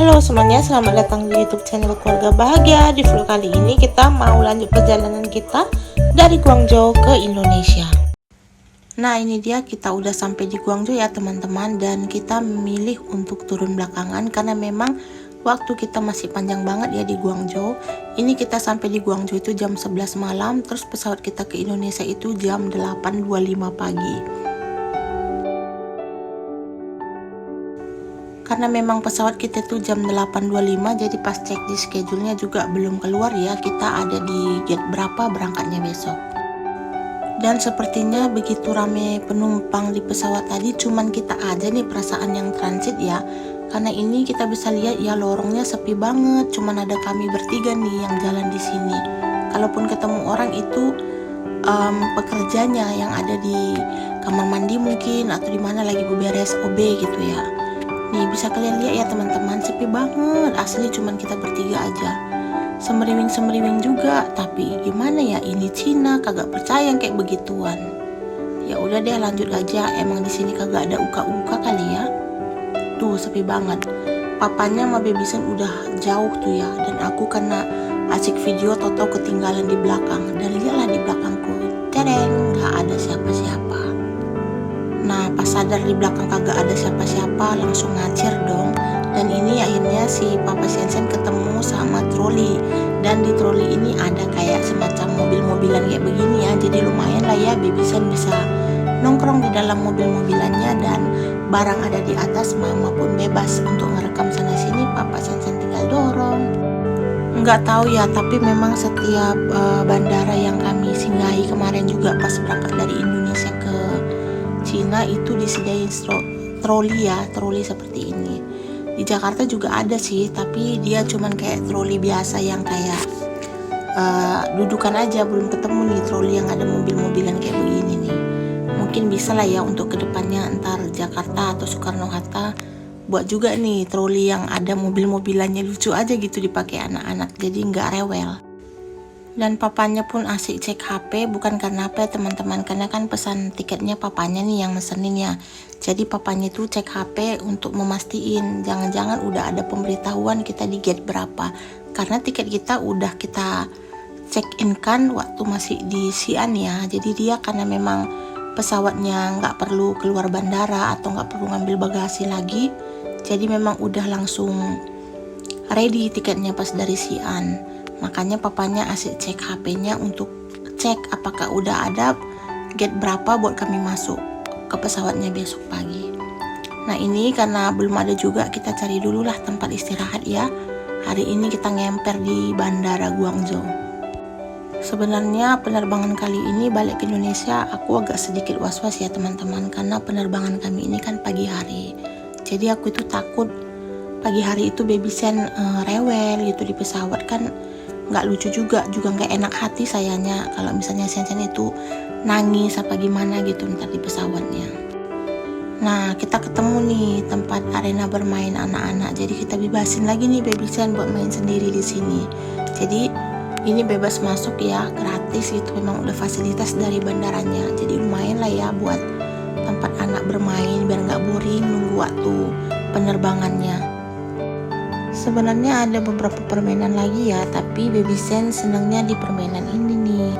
Halo semuanya, selamat datang di YouTube channel Keluarga Bahagia. Di vlog kali ini kita mau lanjut perjalanan kita dari Guangzhou ke Indonesia. Nah, ini dia, kita udah sampai di Guangzhou ya teman-teman, dan kita memilih untuk turun belakangan karena memang waktu kita masih panjang banget ya di Guangzhou. Ini kita sampai di Guangzhou itu jam 11 malam, terus pesawat kita ke Indonesia itu jam 8.25 pagi. Karena memang pesawat kita tuh jam 8.25, jadi pas cek di schedule-nya juga belum keluar ya, kita ada di gate berapa berangkatnya besok. Dan sepertinya begitu rame penumpang di pesawat tadi, cuman kita aja nih perasaan yang transit ya. Karena ini kita bisa lihat ya, lorongnya sepi banget, cuman ada kami bertiga nih yang jalan di sini. Kalaupun ketemu orang itu pekerjanya yang ada di kamar mandi mungkin, atau di mana lagi beberes OB gitu ya. Nih bisa kalian lihat ya teman-teman, sepi banget, asli cuman kita bertiga aja. Semeriwing-semeriwing juga, tapi gimana ya, ini Cina kagak percaya yang kayak begituan. Ya udah deh, lanjut aja, emang di sini kagak ada uka-uka kali ya. Tuh sepi banget. Papanya sama Babysan udah jauh tuh ya, dan aku karena asik video toto ketinggalan di belakang. Dan lihatlah di belakangku, tereng, nggak ada siapa-siapa. Nah, pas sadar di belakang kagak ada siapa-siapa, langsung ngacir dong. Dan ini akhirnya si Papa Sensen ketemu sama troli. Dan di troli ini ada kayak semacam mobil-mobilan kayak begini ya. Jadi lumayan lah ya, Babysan bisa nongkrong di dalam mobil-mobilannya, dan barang ada di atas, mama pun bebas untuk ngerekam sana-sini, Papa Sensen tinggal dorong. Nggak tahu ya, tapi memang setiap bandara yang kami singgahi kemarin juga pas berangkat dari Indonesia ke Cina itu disediain troli ya, troli seperti ini. Di Jakarta juga ada sih, tapi dia cuman kayak troli biasa yang kayak dudukan aja, belum ketemu nih troli yang ada mobil-mobilan kayak begini nih. Mungkin bisa lah ya untuk kedepannya, entar Jakarta atau Soekarno-Hatta buat juga nih troli yang ada mobil-mobilannya, lucu aja gitu dipakai anak-anak, jadi nggak rewel. Dan papanya pun asik cek HP, bukan karena apa ya teman-teman, karena kan pesan tiketnya papanya nih yang mesenin ya. Jadi papanya tuh cek HP untuk memastiin jangan-jangan udah ada pemberitahuan kita di gate berapa. Karena tiket kita udah kita check in kan waktu masih di Xi'an ya. Jadi dia karena memang pesawatnya nggak perlu keluar bandara atau nggak perlu ngambil bagasi lagi, jadi memang udah langsung ready tiketnya pas dari Xi'an. Makanya papanya asik cek HP-nya untuk cek apakah udah ada gate berapa buat kami masuk ke pesawatnya besok pagi. Nah ini karena belum ada juga, kita cari dulu lah tempat istirahat ya. Hari ini kita ngemper di Bandara Guangzhou. Sebenarnya penerbangan kali ini balik ke Indonesia aku agak sedikit was-was ya teman-teman, karena penerbangan kami ini kan pagi hari. Jadi aku itu takut pagi hari itu Babysan rewel gitu di pesawat, kan nggak lucu juga nggak enak hati sayanya kalau misalnya Sensen itu nangis apa gimana gitu ntar di pesawatnya. Nah kita ketemu nih tempat arena bermain anak-anak, jadi kita bebasin lagi nih Babysan buat main sendiri di sini. Jadi ini bebas masuk ya, gratis gitu, memang udah fasilitas dari bandaranya, jadi lumayan lah ya buat tempat anak bermain biar nggak boring nunggu waktu penerbangannya. Sebenarnya ada beberapa permainan lagi ya, tapi Babysan senangnya di permainan ini nih.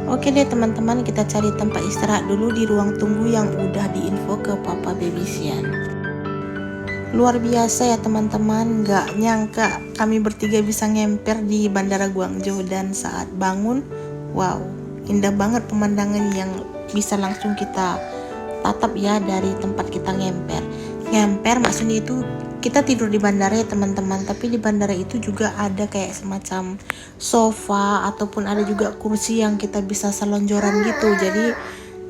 Oke deh teman-teman, kita cari tempat istirahat dulu di ruang tunggu yang udah diinfo ke Papa Babysan. Luar biasa ya teman-teman, nggak nyangka kami bertiga bisa ngemper di Bandara Guangzhou, dan saat bangun, wow, indah banget pemandangan yang bisa langsung kita tatap ya dari tempat kita ngemper. Ngemper maksudnya itu kita tidur di bandara ya teman-teman, tapi di bandara itu juga ada kayak semacam sofa ataupun ada juga kursi yang kita bisa selonjoran gitu, jadi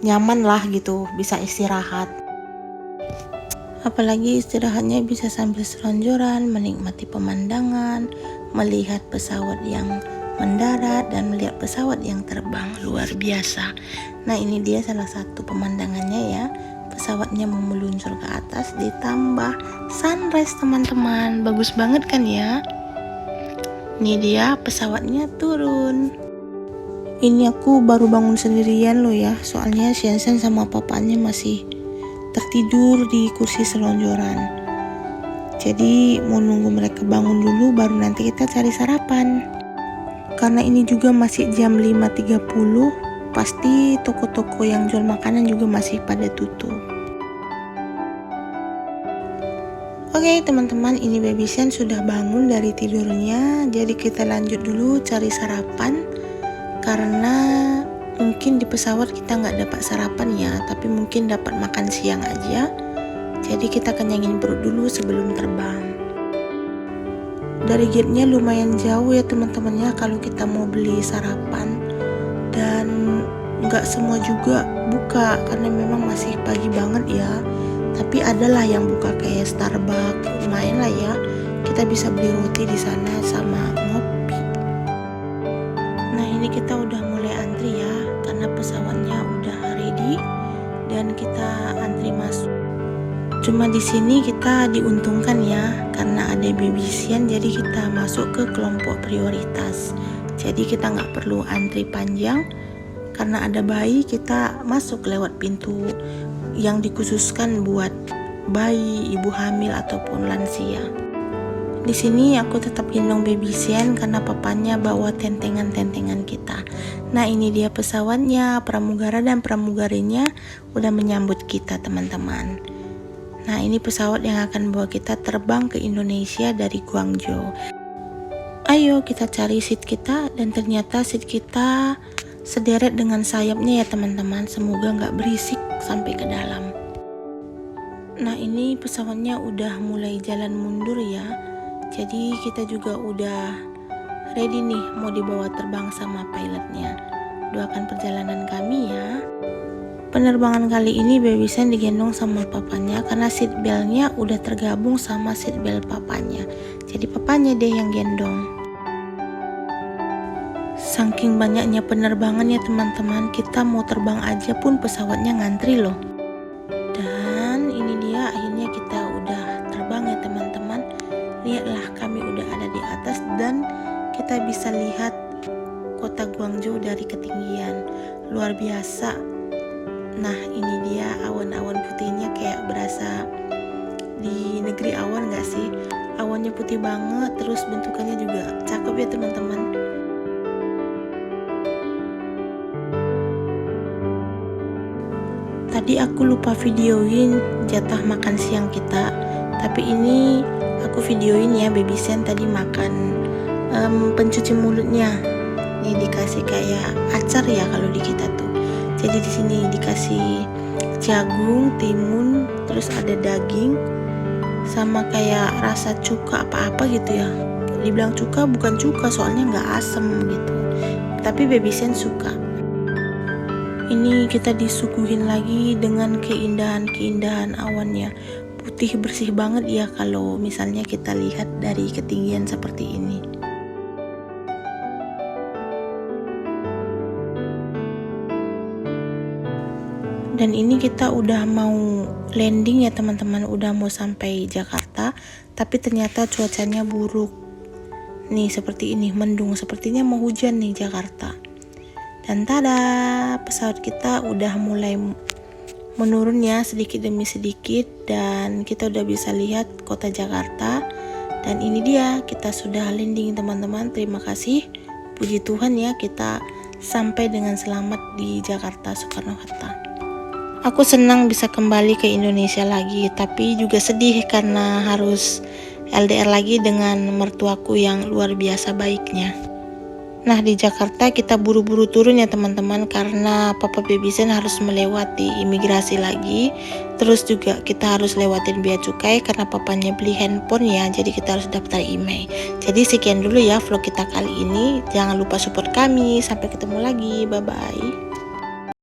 nyaman lah gitu, bisa istirahat. Apalagi istirahatnya bisa sambil selonjoran, menikmati pemandangan, melihat pesawat yang mendarat dan melihat pesawat yang terbang, luar biasa. Nah ini dia salah satu pemandangannya ya, pesawatnya mau meluncur ke atas ditambah sunrise teman-teman, bagus banget kan ya. Ini dia pesawatnya turun. Ini aku baru bangun sendirian loh ya, soalnya Sensen sama papanya masih tertidur di kursi selonjoran. Jadi mau nunggu mereka bangun dulu baru nanti kita cari sarapan. Karena ini juga masih jam 5.30, pasti toko-toko yang jual makanan juga masih pada tutup. Oke teman-teman, ini Baby Sen sudah bangun dari tidurnya. Jadi kita lanjut dulu cari sarapan. Karena mungkin di pesawat kita nggak dapat sarapan ya, tapi mungkin dapat makan siang aja. Jadi kita kenyangin perut dulu sebelum terbang. Dari gate-nya lumayan jauh ya teman-temannya kalau kita mau beli sarapan, dan nggak semua juga buka karena memang masih pagi banget ya. Tapi adalah yang buka kayak Starbucks, lumayan lah ya. Kita bisa beli roti di sana sama ngopi. Nah ini kita udah mulai antri ya, karena pesawatnya udah ready dan kita antri masuk. Cuma di sini kita diuntungkan ya, karena ada Baby Sen, jadi kita masuk ke kelompok prioritas. Jadi kita nggak perlu antri panjang, karena ada bayi kita masuk lewat pintu yang dikhususkan buat bayi, ibu hamil ataupun lansia. Di sini aku tetap gendong Baby Sen karena papanya bawa tentengan-tentengan kita. Nah ini dia pesawatnya, pramugara dan pramugarinya udah menyambut kita teman-teman. Nah ini pesawat yang akan bawa kita terbang ke Indonesia dari Guangzhou. Ayo kita cari seat kita, dan ternyata seat kita sederet dengan sayapnya ya teman-teman. Semoga nggak berisik sampai ke dalam. Nah ini pesawatnya udah mulai jalan mundur ya. Jadi kita juga udah ready nih mau dibawa terbang sama pilotnya. Doakan perjalanan kami ya. Penerbangan kali ini Baby Sen digendong sama papanya karena seat beltnya udah tergabung sama seat belt papanya. Jadi papanya deh yang gendong. Saking banyaknya penerbangan ya teman-teman, kita mau terbang aja pun pesawatnya ngantri loh. Dan ini dia akhirnya kita udah terbang ya teman-teman. Lihatlah kami udah ada di atas dan kita bisa lihat kota Guangzhou dari ketinggian. Luar biasa. Nah ini dia awan-awan putihnya kayak berasa di negeri awan gak sih? Awannya putih banget, terus bentukannya juga cakep ya teman-teman. Tadi aku lupa videoin jatah makan siang kita, tapi ini aku videoin ya. Baby Sen tadi makan pencuci mulutnya. Ini dikasih kayak acar ya kalau di kita tuh. Jadi di sini dikasih jagung, timun, terus ada daging, sama kayak rasa cuka apa-apa gitu ya. Dibilang cuka bukan cuka soalnya nggak asem gitu. Tapi Baby Sen suka. Ini kita disuguhin lagi dengan keindahan-keindahan awannya. Putih bersih banget ya kalau misalnya kita lihat dari ketinggian seperti ini. Dan ini kita udah mau landing ya teman-teman, udah mau sampai Jakarta, tapi ternyata cuacanya buruk. Nih seperti ini, mendung, sepertinya mau hujan nih Jakarta. Dan tada, pesawat kita udah mulai menurun ya sedikit demi sedikit, dan kita udah bisa lihat kota Jakarta. Dan ini dia, kita sudah landing teman-teman. Terima kasih, puji Tuhan ya, kita sampai dengan selamat di Jakarta Soekarno-Hatta. Aku senang bisa kembali ke Indonesia lagi, tapi juga sedih karena harus LDR lagi dengan mertuaku yang luar biasa baiknya. Nah di Jakarta kita buru-buru turun ya teman-teman, karena papa Baby Sen harus melewati imigrasi lagi. Terus juga kita harus lewatin bea cukai karena papanya beli handphone ya, jadi kita harus daftar email. Jadi sekian dulu ya vlog kita kali ini. Jangan lupa support kami, sampai ketemu lagi, bye bye.